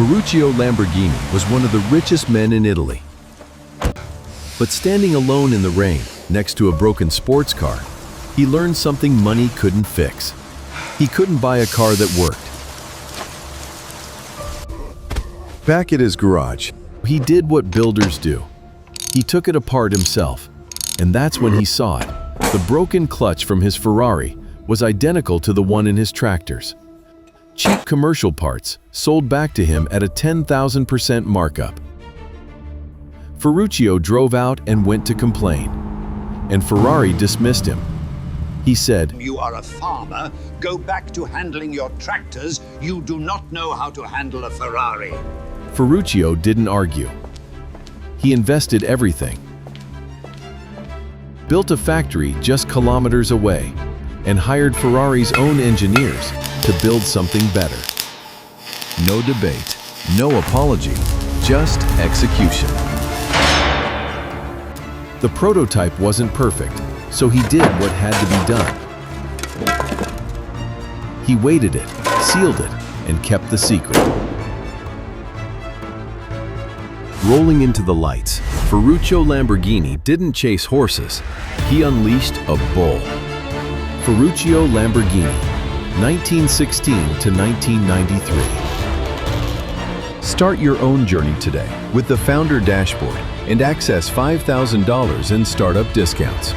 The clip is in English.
Ferruccio Lamborghini was one of the richest men in Italy. But standing alone in the rain, next to a broken sports car, he learned something money couldn't fix. He couldn't buy a car that worked. Back at his garage, he did what builders do. He took it apart himself, and that's when he saw it. The broken clutch from his Ferrari was identical to the one in his tractors. Cheap commercial parts sold back to him at a 10,000% markup. Ferruccio drove out and went to complain, and Ferrari dismissed him. He said, "You are a farmer. Go back to handling your tractors. You do not know how to handle a Ferrari." Ferruccio didn't argue. He invested everything, built a factory just kilometers away, and hired Ferrari's own engineers to build something better. No debate, no apology, just execution. The prototype wasn't perfect, so he did what had to be done. He weighted it, sealed it, and kept the secret. Rolling into the lights, Ferruccio Lamborghini didn't chase horses, he unleashed a bull. Ferruccio Lamborghini, 1916 to 1993. Start your own journey today with the Founder Dashboard and access $5,000 in startup discounts.